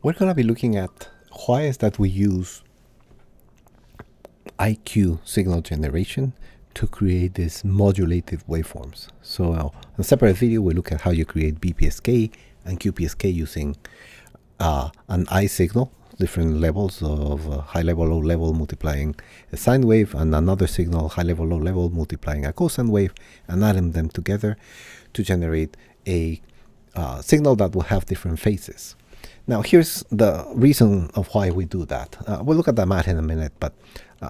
we're going to be looking at why is that we use IQ signal generation to create these modulated waveforms. So in a separate video, we look at how you create BPSK and QPSK using an I signal, different levels of high level, low level multiplying a sine wave, and another signal, high level, low level multiplying a cosine wave, and adding them together to generate a signal that will have different phases. Now here's the reason of why we do that. We'll look at the math in a minute, but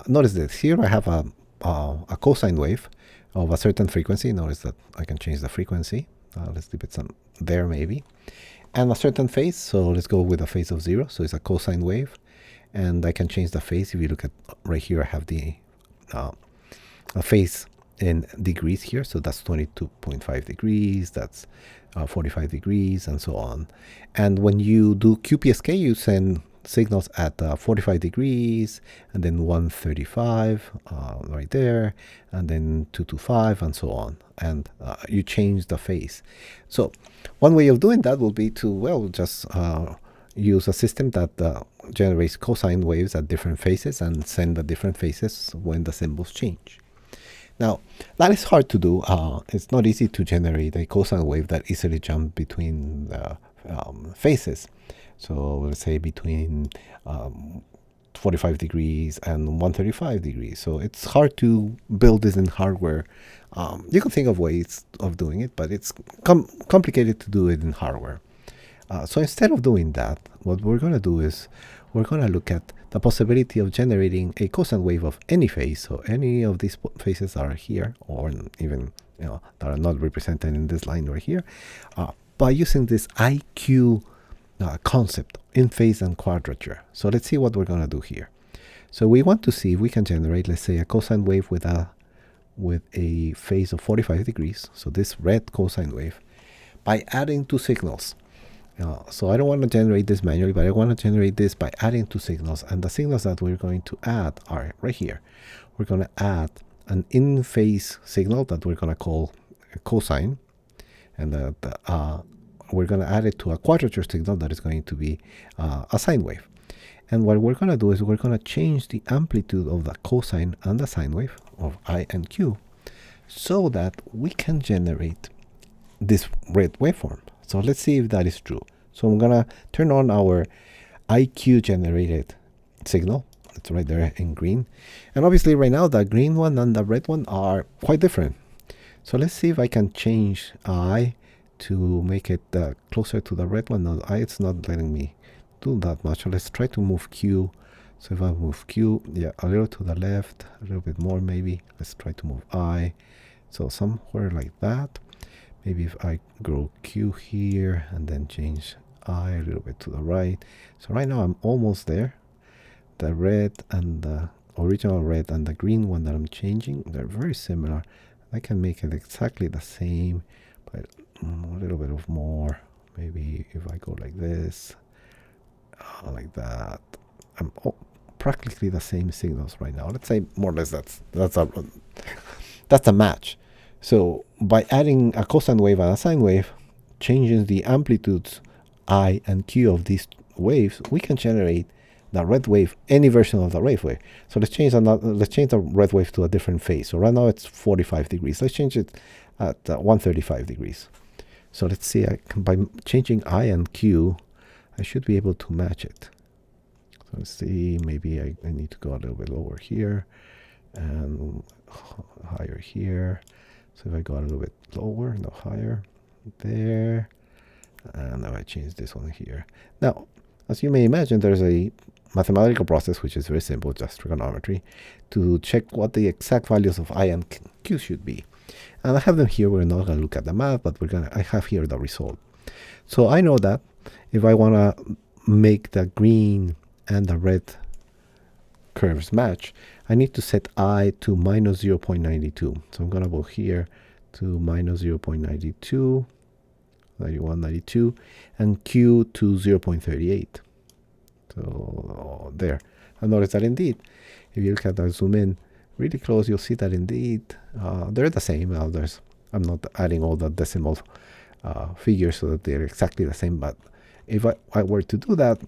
notice this. Here I have a cosine wave of a certain frequency. Notice that I can change the frequency. Let's leave it some there maybe. And a certain phase, so let's go with a phase of 0. So it's a cosine wave, and I can change the phase. If you look at right here, I have the a phase in degrees here, so that's 22.5 degrees, that's 45 degrees, and so on. And when you do QPSK, you send signals at 45 degrees, and then 135 right there, and then 225, and so on. And you change the phase. So one way of doing that will be to, well, just use a system that generates cosine waves at different phases and send the different phases when the symbols change. Now, that is hard to do. It's not easy to generate a cosine wave that easily jumps between phases. So let's say between 45 degrees and 135 degrees. So it's hard to build this in hardware. You can think of ways of doing it, but it's complicated to do it in hardware. So instead of doing that, what we're going to do is we're going to look at the possibility of generating a cosine wave of any phase. So any of these phases are here, or even that are not represented in this line right here, by using this IQ concept in phase and quadrature. So let's see what we're going to do here. So we want to see if we can generate, let's say, a cosine wave with a phase of 45 degrees. So this red cosine wave, by adding two signals. So I don't want to generate this manually, but I want to generate this by adding two signals. And the signals that we're going to add are right here. We're going to add an in-phase signal that we're going to call a cosine. And we're going to add it to a quadrature signal that is going to be a sine wave. And what we're going to do is we're going to change the amplitude of the cosine and the sine wave of I and Q so that we can generate this red waveform. So let's see if that is true. So I'm going to turn on our IQ generated signal. It's right there in green. And obviously right now the green one and the red one are quite different. So let's see if I can change I to make it closer to the red one. No, it's not letting me do that much. So let's try to move Q. So if I move Q, yeah, a little to the left, a little bit more maybe. Let's try to move I. So somewhere like that. Maybe if I grow Q here and then change I a little bit to the right. So right now I'm almost there. The red and the original red and the green one that I'm changing, they're very similar. I can make it exactly the same, but a little bit of more. Maybe if I go like this, like that. I'm practically the same signals right now. Let's say more or less that's a match. So by adding a cosine wave and a sine wave, changing the amplitudes I and Q of these waves, we can generate the red wave, any version of the red wave. So let's change the red wave to a different phase. So right now it's 45 degrees. Let's change it at 135 degrees. So let's see, by changing I and Q, I should be able to match it. So let's see, maybe I need to go a little bit lower here and higher here. So if I go a little bit lower, no higher, there, and now I change this one here. Now, as you may imagine, there's a mathematical process which is very simple, just trigonometry, to check what the exact values of I and Q should be. And I have them here. We're not going to look at the math, but I have here the result. So I know that if I want to make the green and the red curves match, I need to set I to minus 0.92. So I'm going to go here to minus 0.92, 91, 92, and Q to 0.38. So there. And notice that indeed, if you look at the zoom in really close, you'll see that indeed they're the same. I'm not adding all the decimal figures so that they're exactly the same, but if I were to do that,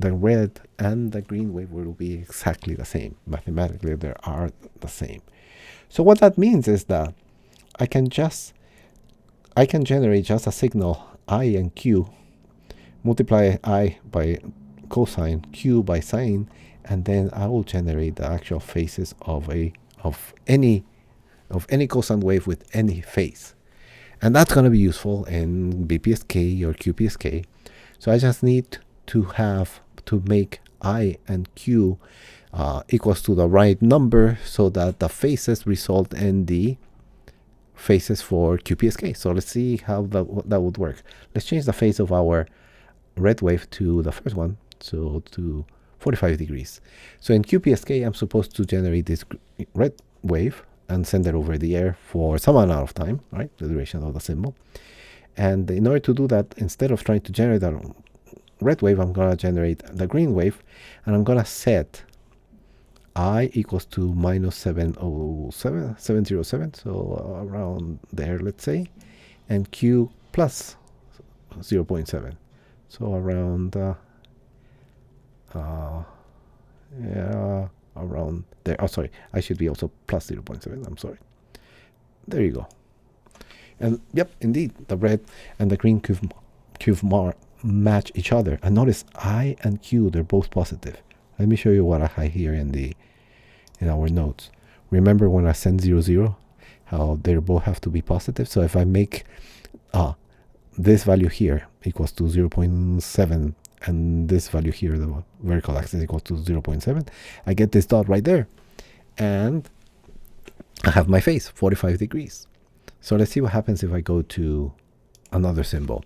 the red and the green wave will be exactly the same. Mathematically, they are the same. So what that means is that I can generate just a signal I and Q, multiply I by cosine, Q by sine, and then I will generate the actual phases of any cosine wave with any phase. And that's going to be useful in BPSK or QPSK. So I just need to make I and Q equals to the right number so that the phases result in the phases for QPSK. So let's see how that would work. Let's change the phase of our red wave to the first one, so to 45 degrees. So in QPSK, I'm supposed to generate this red wave and send it over the air for some amount of time, right? The duration of the symbol. And in order to do that, instead of trying to generate a red wave, I'm going to generate the green wave, and I'm going to set I equals to minus 707, so around there, let's say, and Q plus 0.7, so around around there. Oh, sorry, I should be also plus 0.7. I'm sorry. There you go. And yep, indeed, the red and the green cube match each other. And notice I and Q, they're both positive. Let me show you what I have here in our notes. Remember when I send 0, 0, how they both have to be positive? So if I make this value here equals to 0.7 and this value here, the vertical axis, equals to 0.7, I get this dot right there. And I have my phase, 45 degrees. So let's see what happens if I go to another symbol.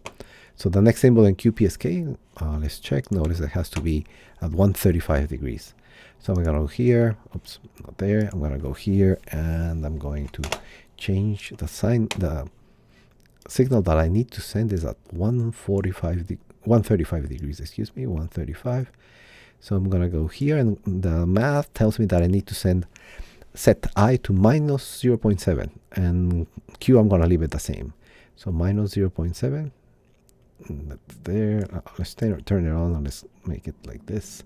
So the next symbol in QPSK, let's check. Notice it has to be at 135 degrees. So I'm going to go here. Oops, not there. I'm going to go here, and I'm going to change the sign. The signal that I need to send is at 135 degrees. Excuse me, 135. So I'm going to go here, and the math tells me that I need to set I to minus 0.7, and Q I'm going to leave it the same. So minus 0.7. That's there. Let's turn it on, and let's make it like this,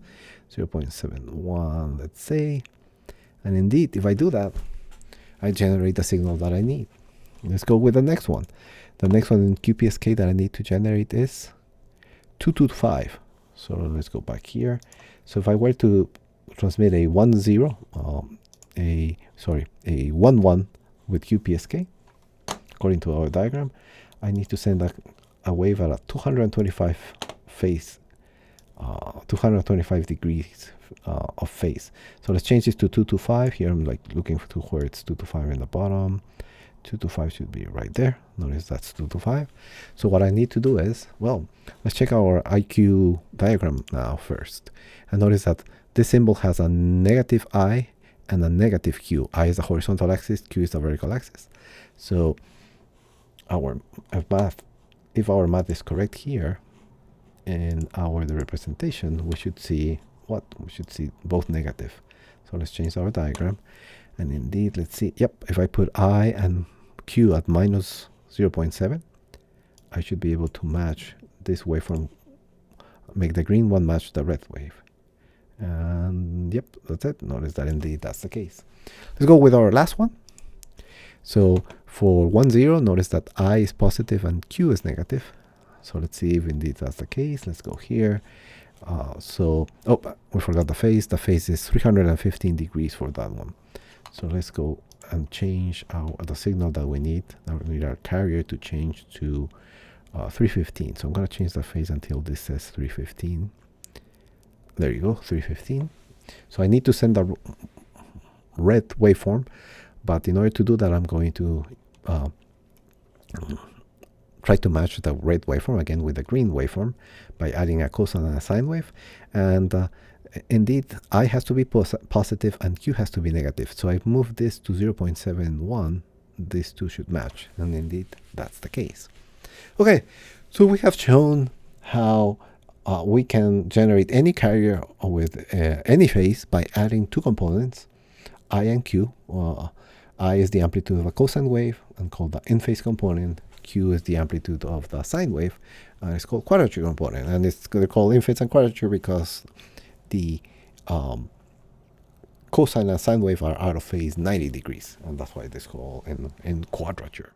0.71, let's say. And indeed, if I do that, I generate the signal that I need. Let's go with the next one. The next one in QPSK that I need to generate is 225. So let's go back here. So if I were to transmit a 1, 0, a 1, 1 with QPSK, according to our diagram, I need to send a wave at a 225 phase, 225 degrees of phase. So let's change this to 225. Here I'm like looking to where it's 225 in the bottom. 225 should be right there. Notice that's 225. So what I need to do is, well, let's check our IQ diagram now first. And notice that this symbol has a negative I and a negative Q. I is the horizontal axis, Q is the vertical axis. So if our math is correct here in the representation, we should see what? We should see both negative. So let's change our diagram. And indeed, let's see. Yep, if I put I and Q at minus 0.7, I should be able to match this waveform, make the green one match the red wave. And yep, that's it. Notice that indeed that's the case. Let's go with our last one. So for 1, 0, notice that I is positive and Q is negative. So let's see if indeed that's the case. Let's go here. We forgot the phase. The phase is 315 degrees for that one. So let's go and change the signal that we need. Now we need our carrier to change to 315. So I'm going to change the phase until this says 315. There you go, 315. So I need to send the red waveform, but in order to do that, I'm going to try to match the red waveform again with the green waveform by adding a cosine and a sine wave. And indeed, I has to be positive and Q has to be negative. So I've moved this to 0.71. These two should match. And indeed, that's the case. Okay, so we have shown how we can generate any carrier with any phase by adding two components, I and Q. I is the amplitude of a cosine wave and called the in-phase component. q is the amplitude of the sine wave, and it's called quadrature component. And it's going to call infinite and quadrature because the cosine and sine wave are out of phase 90 degrees, and that's why this called in quadrature.